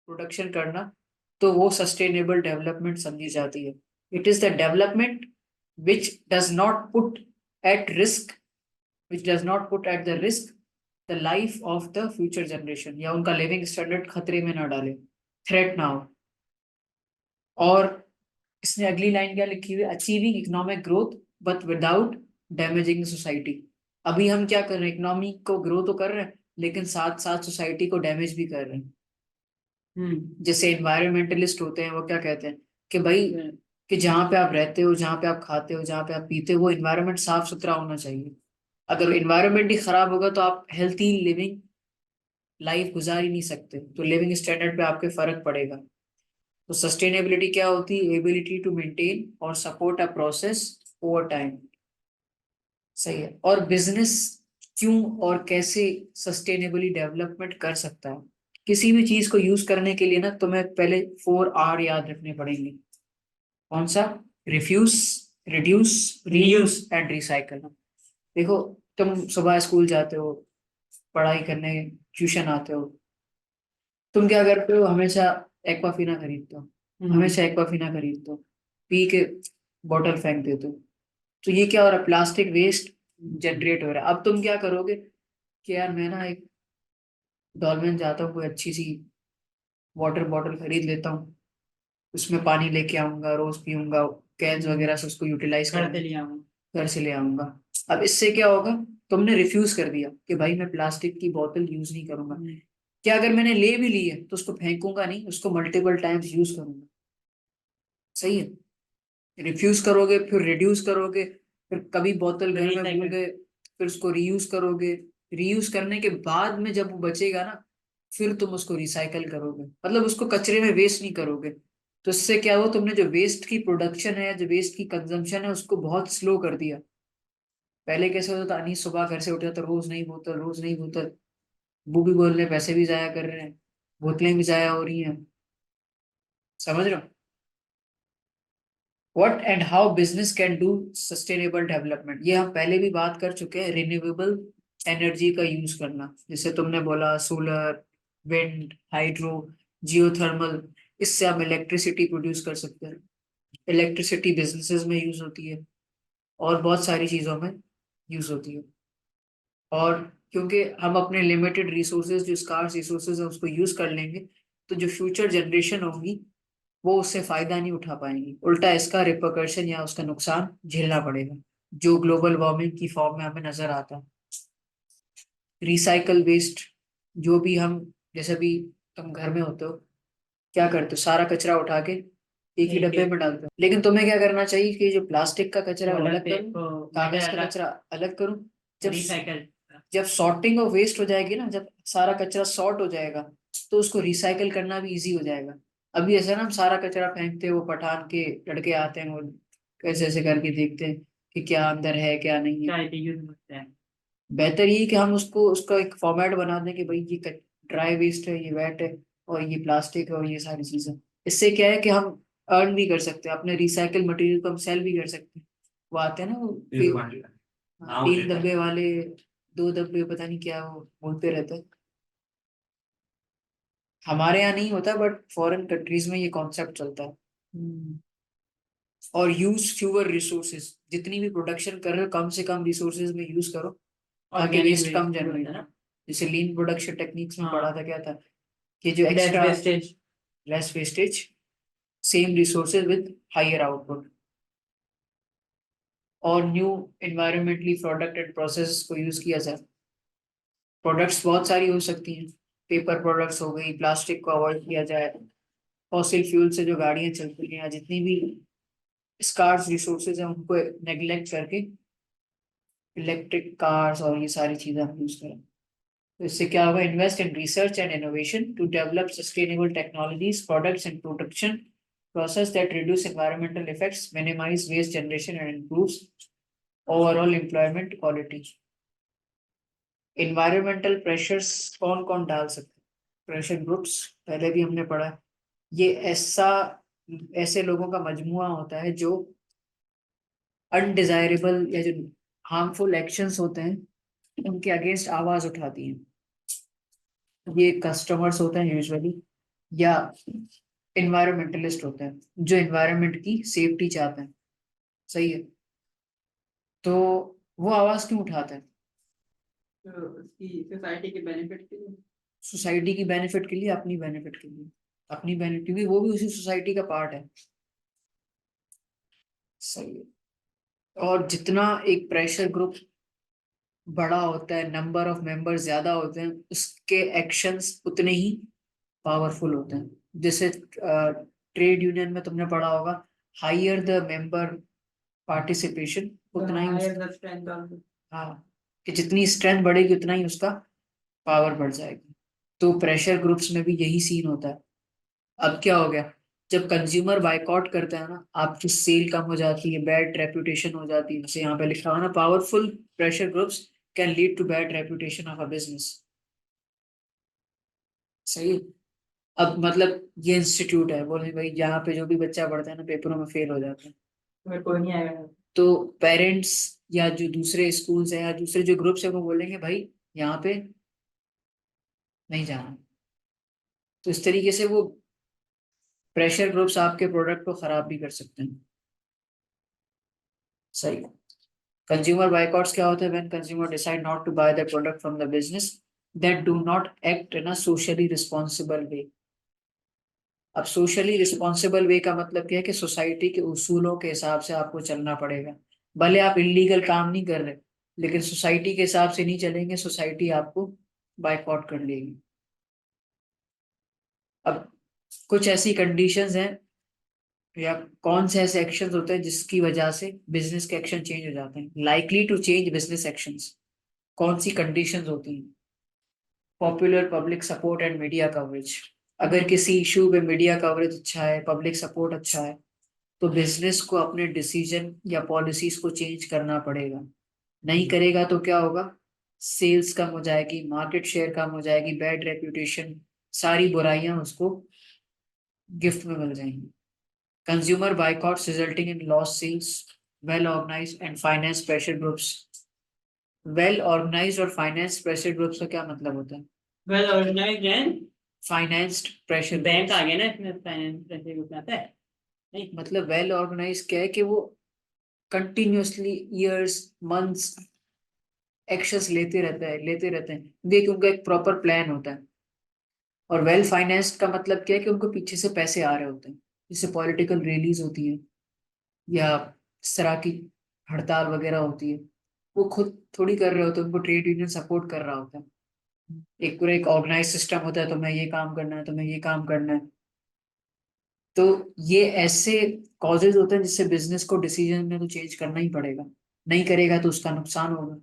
Production करना, तो वो सस्टेनेबल डेवलपमेंट समझी जाती है। It is the development which does not put at risk, which does not put at the risk the life of the future generation, या उनका living standard खतरे में ना डाले, थ्रेट ना हो। और इसने अगली लाइन क्या लिखी हुई है, achieving economic growth but without damaging society. अभी हम क्या कर रहे हैं, इकोनॉमी को ग्रो तो कर रहे हैं लेकिन साथ साथ सोसाइटी को डैमेज भी कर रहे हैं। जैसे एनवायरमेंटलिस्ट होते हैं, वो क्या कहते हैं कि भाई कि जहाँ पे आप रहते हो, जहाँ पे आप खाते हो, जहाँ पे आप पीते हो, वो एनवायरनमेंट साफ सुथरा होना चाहिए। अगर एनवायरनमेंट ही खराब होगा तो आप हेल्थी लिविंग लाइफ गुजार ही नहीं सकते, तो लिविंग स्टैंडर्ड पे आपके फर्क पड़ेगा। तो सस्टेनेबिलिटी क्या होती है, एबिलिटी टू मेंटेन और support a process over time. सही है। और बिजनेस क्यों और कैसे सस्टेनेबली डेवलपमेंट कर सकता है, किसी भी चीज को यूज करने के लिए ना तुम्हें पहले 4R याद रखने पड़ेंगे। कौन सा? Refuse, reduce, reuse and recycle. देखो, तुम सुबह स्कूल जाते हो, पढ़ाई करने ट्यूशन आते हो, तुम क्या करते हो, हमेशा एक्वाफिना खरीदते हो, हमेशा एक्वाफिना खरीदते हो, पी के बॉटल फेंक देते हो। तो ये क्या हो रहा है, प्लास्टिक वेस्ट जनरेट हो रहा है। अब तुम क्या करोगे कि यार मैं ना एक डॉल्मेन जाता हूँ, कोई अच्छी सी वाटर बॉटल खरीद लेता हूँ, उसमें पानी लेके आऊंगा, रोज पीऊंगा, कैंस वगैरह से उसको यूटिलाइज घर से ले आऊंगा। अब इससे क्या होगा, तुमने रिफ्यूज कर दिया कि भाई मैं प्लास्टिक की बोतल यूज नहीं करूंगा। क्या अगर मैंने ले भी ली है तो उसको फेंकूंगा नहीं, उसको मल्टीपल टाइम्स यूज करूंगा। सही है। रिफ्यूज करोगे, फिर रिड्यूस करोगे, फिर कभी बोतल घर में भूल गए, फिर उसको रीयूज करोगे। रीयूज करने के बाद में जब वो बचेगा ना, फिर तुम उसको रिसाइकल करोगे, मतलब उसको कचरे में वेस्ट नहीं करोगे। तो इससे क्या हो, तुमने जो वेस्ट की प्रोडक्शन है, जो वेस्ट की कंजम्पशन है, उसको बहुत स्लो कर दिया। पहले कैसे होता था, अनीस सुबह घर से उठा तो रोज नहीं बोतल, रोज नहीं बोतल, वो भी बोल रहे, पैसे भी जाया कर रहे हैं, बोतलें भी जाया हो रही हैं। समझ रहे हो? What and how business can do sustainable development, ये हम पहले भी बात कर चुके हैं। रिन्यूएबल एनर्जी का यूज करना, जैसे तुमने बोला सोलर, विंड, हाइड्रो, जियोथर्मल, इससे हम इलेक्ट्रिसिटी प्रोड्यूस कर सकते हैं। इलेक्ट्रिसिटी बिजनेसेस में यूज होती है और बहुत सारी चीजों में यूज होती है। और क्योंकि हम अपने लिमिटेड रिसोर्सेज, जो स्कार्स रिसोर्सेज है, उसको यूज कर लेंगे, तो जो फ्यूचर जनरेशन होगी वो उससे फायदा नहीं उठा पाएंगी, उल्टा इसका रिपरकशन या उसका नुकसान झेलना पड़ेगा, जो ग्लोबल वार्मिंग की फॉर्म में हमें नजर आता है। रिसाइकल वेस्ट, जो भी हम, जैसे भी तुम घर में होते हो, क्या करते हो, सारा कचरा उठा के एक ही डब्बे में डालते हो, लेकिन तुम्हें क्या करना चाहिए कि जो प्लास्टिक का कचरा है वो अलग करूँ, कागज का कचरा अलग करूँ। जब जब सॉर्टिंग ऑफ वेस्ट हो जाएगी ना, जब सारा कचरा सॉर्ट हो जाएगा, तो उसको रिसाइकल करना भी इजी हो जाएगा। अभी ऐसा ना, हम सारा कचरा फेंकते हैं, वो पठान के लड़के आते हैं, वो कैसे ऐसे करके देखते हैं कि क्या अंदर है क्या नहीं है। बेहतर ये कि हम उसको, उसका एक फॉर्मेट बना दें कि भाई ये ड्राई वेस्ट है, ये वेट है, और ये प्लास्टिक है, और ये सारी चीजें। इससे क्या है कि हम अर्न भी कर सकते हैं, अपने रिसाइकल मटेरियल को हम सेल भी कर सकते हैं। वो आते हैं ना, वो 3 डब्बे वाले, 2 डब्बे, पता नहीं क्या वो बोलते रहते हैं। हमारे यहाँ नहीं होता, बट फॉरेन कंट्रीज में ये कॉन्सेप्ट चलता है। और यूज फ्यूअर रिसोर्सेज, जितनी भी प्रोडक्शन कर रहे हो कम से कम रिसोर्सेज में यूज करो, ताकि वेस्ट कम जनरेट हो। जैसे लीन प्रोडक्शन टेक्निक्स में पढ़ा था, क्या था कि जो extra, less wastage, same resources with higher output. और new environmentally product and process को यूज किया जाए। प्रोडक्ट्स बहुत सारी हो सकती हैं, पेपर प्रोडक्ट्स हो गई, प्लास्टिक को अवॉइड किया जाए, फॉसिल फ्यूल से जो गाड़ियां चलती हैं, या जितनी भी स्कार्स रिसोर्सेज हैं उनको नेग्लेक्ट करके इलेक्ट्रिक कार्स और ये सारी चीजें हम यूज करें। तो इससे क्या होगा, invest in research and innovation to develop sustainable technologies, products and production process that reduce environmental effects, minimize waste generation and improves overall employment quality। environmental pressures कौन कौन डाल सकते हैं, प्रेशर ग्रुप्स पहले भी हमने पढ़ा है। ये ऐसे लोगों का मजमुआ होता है जो अनडिजायरेबल या जो हार्मफुल एक्शंस होते हैं उनके अगेंस्ट आवाज उठाती हैं। ये कस्टमर्स होते हैं यूजुअली, या एनवायरमेंटलिस्ट होते हैं जो एनवायरमेंट की सेफ्टी चाहते हैं, सही है, तो वो आवाज क्यों उठाते हैं? तो उसकी सोसाइटी के बेनिफिट के लिए। सोसाइटी की बेनिफिट के लिए, अपनी बेनिफिट के लिए, अपनी बेनिफिट, क्योंकि वो भी उसी सोसाइटी का पार्ट है, सही है। और जितना एक प्रेशर ग्रुप बड़ा होता है, नंबर ऑफ मेंबर्स ज्यादा होते हैं, उसके एक्शंस उतने ही पावरफुल होते हैं। जैसे ट्रेड यूनियन में तुमने पढ़ा होगा, हायर द मेंबर पार्टिसिपेशन, उतना ही हायर द स्ट्रेंथ ऑफ। हाँ, कि जितनी स्ट्रेंथ बढ़ेगी उतना ही उसका पावर बढ़ जाएगी। तो प्रेशर ग्रुप्स में भी यही सीन होता है। अब क्या हो गया, जब कंज्यूमर बायकॉट करते हैं ना, आपकी सेल कम हो जाती है, बैड रेपुटेशन हो जाती है। जैसे यहाँ पे लिखा हुआ ना, powerful pressure groups can lead to bad reputation of a business, सही है। अब मतलब ये इंस्टीट्यूट है, बोले भाई यहाँ पे जो भी बच्चा पढ़ता है ना, पेपरों में फेल हो जाता है, मेरे को नहीं आएगा। तो पेरेंट्स या जो दूसरे स्कूल्स हैं या दूसरे जो ग्रुप्स है वो बोलेंगे भाई यहाँ पे नहीं जाना। तो इस तरीके से वो प्रेशर ग्रुप्स आपके प्रोडक्ट को खराब भी कर सकते हैं, सही है। कंज्यूमर बायकॉट्स क्या होते हैं? When consumer decide not to buy the product from the business that do not act in a socially responsible way. अब सोशली रिस्पॉन्सिबल वे का मतलब क्या है कि सोसाइटी के उसूलों के हिसाब से आपको चलना पड़ेगा। भले आप इलीगल काम नहीं कर रहे, लेकिन सोसाइटी के हिसाब से नहीं चलेंगे, सोसाइटी आपको बायकॉट कर लेगी। अब कुछ ऐसी कंडीशंस हैं या कौन से ऐसे एक्शंस होते हैं जिसकी वजह से बिजनेस के एक्शन चेंज हो जाते हैं, likely to change business actions. कौन सी कंडीशंस होती हैं? Popular public support and media coverage. अगर किसी इशू पे मीडिया कवरेज अच्छा है, पब्लिक सपोर्ट अच्छा है, तो बिजनेस को अपने डिसीजन या पॉलिसीज को चेंज करना पड़ेगा। नहीं करेगा तो क्या होगा? सेल्स कम हो जाएगी, मार्केट शेयर कम हो जाएगी, बैड रेप्यूटेशन, सारी बुराइयां उसको गिफ्ट में मिल जाएंगी। Consumer boycotts resulting in loss sales, well organised and finance pressure groups. Well organised और फाइनेंस प्रेशर ग्रुप्स का क्या मतलब होता है? Well organised and financed pressure bank groups, आ गया ना इसमें, फाइनेंस ऐसे कुछ आता है नहीं। मतलब वेल ऑर्गेनाइज क्या है कि वो कंटिन्यूअसली ईयर्स मंथ्स एक्शंस लेते रहते हैं, देखिए उनका एक प्रॉपर प्लान होता है। और वेल फाइनेंस्ड का मतलब क्या है कि उनको पीछे से पैसे आ रहे होते हैं, जैसे पॉलिटिकल रैलीज होती है या इस तरह की हड़ताल वगैरह होती है, वो खुद थोड़ी कर रहे होते हैं, उनको ट्रेड यूनियन सपोर्ट कर रहा होता है। एक पूरा एक ऑर्गेनाइज सिस्टम होता है, तो मैं ये काम करना है, तो मैं ये काम करना है। तो ये ऐसे कॉजेज होते हैं जिससे बिजनेस को डिसीजन में तो चेंज करना ही पड़ेगा, नहीं करेगा तो उसका नुकसान होगा।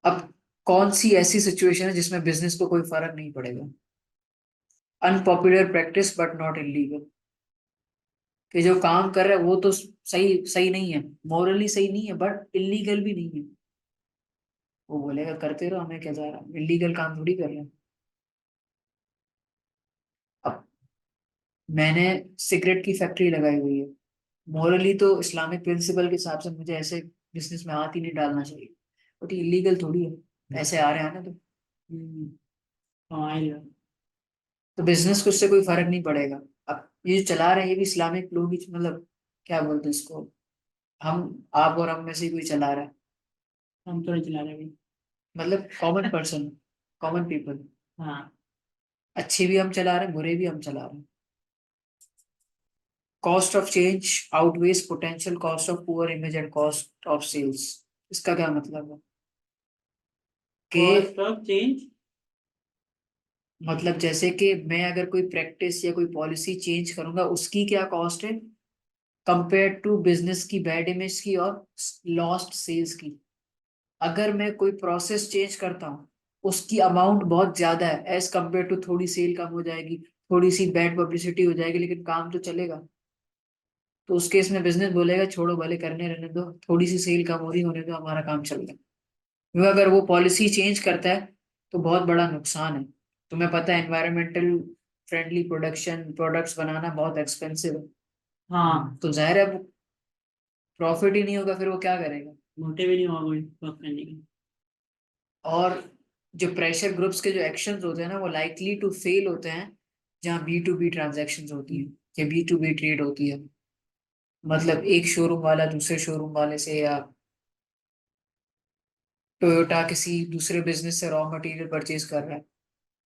अब कौन सी ऐसी सिचुएशन है जिसमें बिजनेस को कोई फर्क नहीं पड़ेगा? Unpopular practice but not illegal, कि जो काम कर रहा है वो तो सही सही नहीं है, मॉरली सही नहीं है, बट इलीगल भी नहीं है। वो बोलेगा करते रहो, हमें क्या जा रहा है, इलीगल काम थोड़ी कर रहे हैं। अब मैंने सिगरेट की फैक्ट्री लगाई हुई है, मॉरली तो इस्लामिक प्रिंसिपल के हिसाब से मुझे ऐसे बिजनेस में हाथ ही नहीं डालना चाहिए, बट ये इलीगल थोड़ी है, ऐसे आ रहे हैं ना, हम्म, हाँ ये लो। तो बिजनेस को उससे कोई फर्क नहीं पड़ेगा। अब ये जो चला रहे हैं ये भी इस्लामिक लोग ही, मतलब क्या बोलते हैं इसको, हम आप और हम में से ही कोई चला रहा है, हम तो नहीं चला रहे अभी। मतलब कॉमन पर्सन, कॉमन पीपल। हाँ। अच्छे भी हम चला रहे हैं, बुरे भी हम चला रहे हैं। Cost of change outweighs potential cost of poor image and cost of sales. इसका क्या मतलब है कि कॉस्ट ऑफ चेंज। मतलब जैसे कि मैं अगर कोई प्रैक्टिस या कोई पॉलिसी चेंज करूंगा, उसकी क्या कॉस्ट है कंपेयर टू बिजनेस की बैड इमेज की और लॉस्ट सेल्स की। अगर मैं कोई प्रोसेस चेंज करता हूँ, उसकी अमाउंट बहुत ज्यादा है एज कंपेयर टू, थोड़ी सेल कम हो जाएगी, थोड़ी सी बैड पब्लिसिटी हो जाएगी, लेकिन काम तो चलेगा। तो उस केस में बिजनेस बोलेगा छोड़ो, भले करने रहने दो, थोड़ी सी सेल कम हो रही होने दो, हमारा काम चल रहा है। क्योंकि अगर वो पॉलिसी चेंज करता है तो बहुत बड़ा नुकसान है। तुम्हें पता है एनवायरमेंटल फ्रेंडली प्रोडक्शन प्रोडक्ट्स बनाना बहुत एक्सपेंसिव है, हाँ। तो जाहिर है प्रॉफिट ही नहीं होगा, फिर वो क्या करेगा? मोटे भी नहीं हुआ कोई वर्क करने की। और जो प्रेशर ग्रुप्स के जो एक्शंस होते हैं ना वो लाइकली टू फेल होते हैं जहाँ B2B ट्रांजैक्शंस होती है या B2B ट्रेड होती है। मतलब एक शोरूम वाला दूसरे शोरूम वाले से, या टोयोटा किसी दूसरे बिजनेस से रॉ मटेरियल परचेज कर रहा है,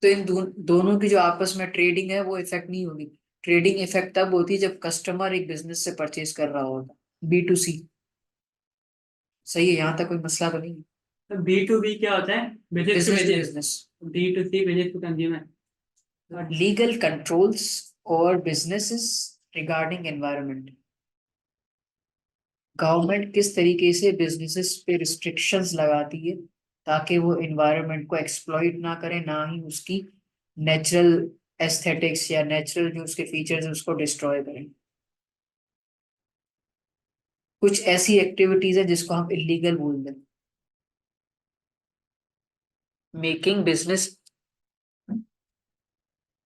तो इन दोनों की जो आपस में ट्रेडिंग है वो इफेक्ट नहीं होगी। ट्रेडिंग इफेक्ट तब होती है जब कस्टमर एक बिजनेस से परचेज कर रहा होगा, B2C। सही है, यहाँ तक कोई मसला तो नहीं है। तो B2B क्या होता है? Business to business to business. Business. B2C business to consumer. Legal controls और बिजनेसेस रिगार्डिंग एनवायरनमेंट। गवर्नमेंट किस तरीके से बिजनेसेस पे रिस्ट्रिक्शंस लगाती है ताकि वो एनवायरनमेंट को एक्सप्लॉइट ना करे, ना ही उसकी नेचुरल एस्थेटिक्स या नेचुरल जो उसके फीचर्स है उसको डिस्ट्रॉय करें। कुछ ऐसी एक्टिविटीज है जिसको हम इलीगल बोल दें। Making business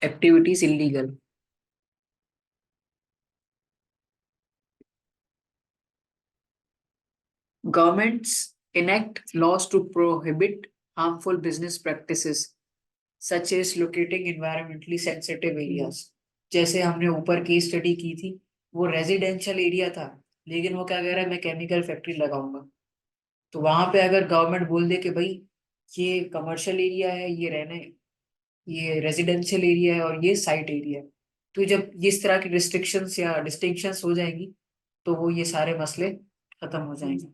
activities illegal. Governments enact laws to prohibit harmful business practices such as locating environmentally sensitive areas. जैसे हमने ऊपर की स्टडी की थी, वो रेजिडेंशियल एरिया था, लेकिन वो क्या कह रहा है, मैं केमिकल फैक्ट्री लगाऊंगा। तो वहां पे अगर गवर्नमेंट बोल दे कि भाई ये कमर्शियल एरिया है, ये रहने, ये रेजिडेंशियल एरिया है और ये साइट एरिया है, तो जब इस तरह की रिस्ट्रिक्शंस या डिस्टिंक्शंस हो जाएंगी तो वो ये सारे मसले खत्म हो जाएंगे।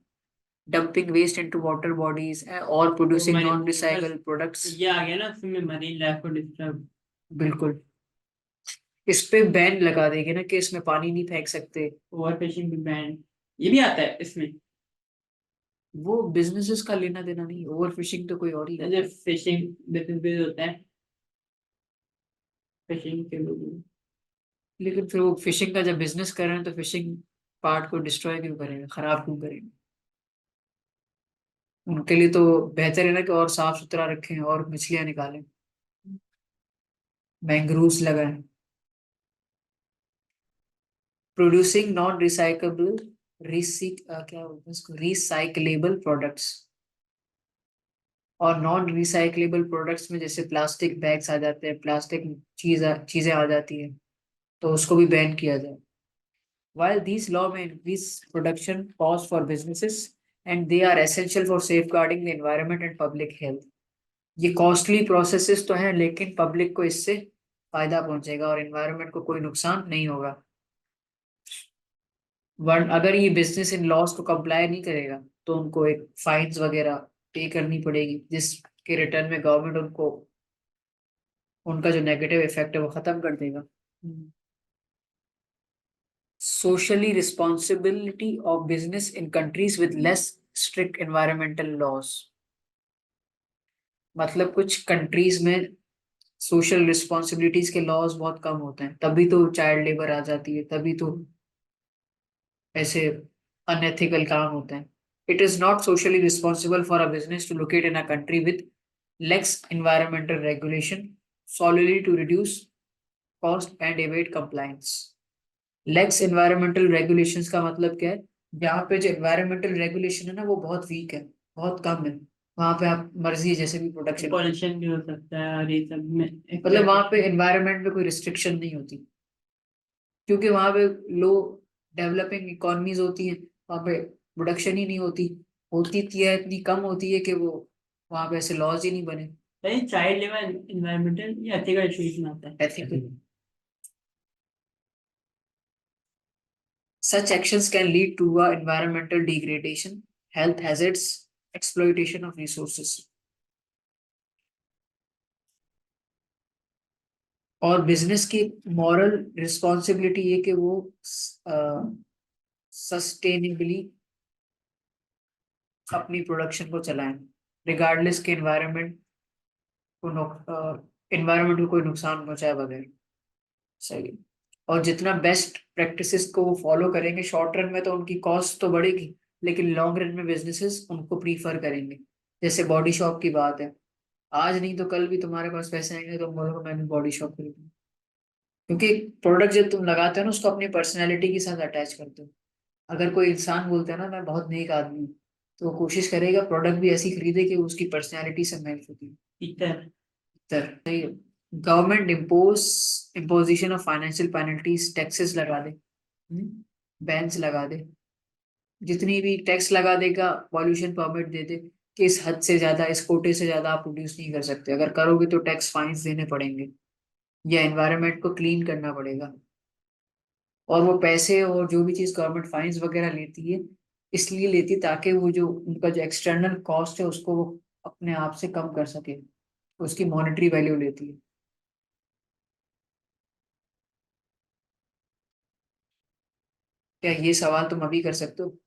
Dumping waste into water bodies और प्रोड्यूसिंग नॉन रिसाइकल प्रोडक्ट्स। ये आ गया ना उसमें मरीन लाइफ को डिस्टर्ब। बिल्कुल, इस पे बैन लगा देंगे ना कि इसमें पानी नहीं फेंक सकते। ओवर फिशिंग भी बैन, ये भी आता है इसमें। वो बिजनेसेस का लेना देना नहीं, ओवर फिशिंग तो कोई और ही करता जब है। फिशिंग बिजनेस भी होता है, फिशिंग के लोग। लेकिन फिर वो फिशिंग का जब बिजनेस कर रहे हैं तो फिशिंग पार्ट को डिस्ट्रॉय क्यों करेंगे, खराब क्यों करेंगे। उनके लिए तो बेहतर है ना कि और साफ सुथरा रखें और मछलियां निकालें, मैंग्रोव्स लगाएं। प्रोड्यूसिंग नॉन रिसाइकेबल क्या बोलते हैं इसको, रिसाइकलेबल प्रोडक्ट्स। और नॉन रिसाइकलेबल प्रोडक्ट्स में जैसे प्लास्टिक बैग्स आ जाते हैं, प्लास्टिक चीजें आ जाती है, तो उसको भी बैन किया जाए। While these law may increase production costs for businesses and they are essential for safeguarding the environment and public health. ये कॉस्टली प्रोसेसेस तो हैं लेकिन पब्लिक को इससे फायदा पहुंचेगा और एनवायरनमेंट को कोई नुकसान नहीं होगा। वन अगर ये बिजनेस इन लॉस को कंप्लाई नहीं करेगा तो उनको एक फाइन्स वगैरह पे करनी पड़ेगी, जिसके रिटर्न में गवर्नमेंट उनको उनका जो नेगेटिव इफेक्ट है वो खत्म कर देगा। Socially responsibility of business in countries with less strict environmental laws। मतलब कुछ कंट्रीज में सोशल रिस्पॉन्सिबिलिटीज के लॉज बहुत कम होते हैं, तभी तो चाइल्ड लेबर आ जाती है, तभी तो ऐसे अनएथिकल काम होते हैं। It is not socially responsible for a business to locate in a country with lax environmental regulation solely to reduce cost and evade compliance। Lax environmental regulations का मतलब क्या है, जहाँ पे जो एनवायरमेंटल रेगुलेशन है ना वो बहुत वीक है, बहुत कम है, वहां पे आप मर्जी जैसे भी प्रोडक्शन, पॉल्यूशन भी हो सकता है और ये सब में मतलब वहां पे एनवायरमेंट में कोई रिस्ट्रिक्शन नहीं होती, क्योंकि वहां पे लो डेवलपिंग इकोनॉमीज होती हैं, वहां पे प्रोडक्शन ही नहीं होती, होती थी है इतनी कम होती है कि वो वहां पे ऐसे लॉज ही नहीं बने। चाइल्ड लेबर एनवायरमेंटल या एथिकल इश्यूज में आता है। Ethical such actions can lead to environmental degradation, health hazards, exploitation of resources। और बिजनेस की मॉरल रिस्पॉन्सिबिलिटी ये कि वो सस्टेनेबली अपनी प्रोडक्शन को चलाएं, रिगार्डलेस के एनवायरमेंट को कोई नुकसान पहुंचाए बगैर। सही। और जितना बेस्ट प्रैक्टिसेस को वो फॉलो करेंगे शॉर्ट रन में तो उनकी कॉस्ट तो बढ़ेगी, लेकिन लॉन्ग रन में बिजनेसेस उनको प्रीफर करेंगे। जैसे बॉडी शॉप की बात है, आज नहीं तो कल भी तुम्हारे पास पैसे आएंगे, तुम बोलोगे मैंने बॉडी शॉप खरीदी, क्योंकि प्रोडक्ट जब तुम लगाते हो ना उसको अपनी पर्सनैलिटी के साथ अटैच करते हो। अगर कोई इंसान बोलता है ना मैं बहुत नेक आदमी हूँ, तो वो कोशिश करेगा प्रोडक्ट भी ऐसी खरीदे कि उसकी पर्सनैलिटी से मैच होती है। इतर सही है। Government imposition of financial penalties, taxes लगा दे, बैन्स लगा दे, जितनी भी टैक्स लगा देगा, पॉल्यूशन परमिट दे दे कि इस हद से ज्यादा, इस कोटे से ज्यादा आप प्रोड्यूस नहीं कर सकते, अगर करोगे तो टैक्स फाइन्स देने पड़ेंगे या एनवायरनमेंट को क्लीन करना पड़ेगा। और वो पैसे और जो भी चीज गवर्नमेंट फाइन्स वगैरह लेती है, इसलिए लेती है ताकि वो जो उनका जो एक्सटर्नल कॉस्ट है उसको वो अपने आप से कम कर सके, उसकी मॉनेटरी वैल्यू लेती है। क्या ये सवाल तुम अभी कर सकते हो?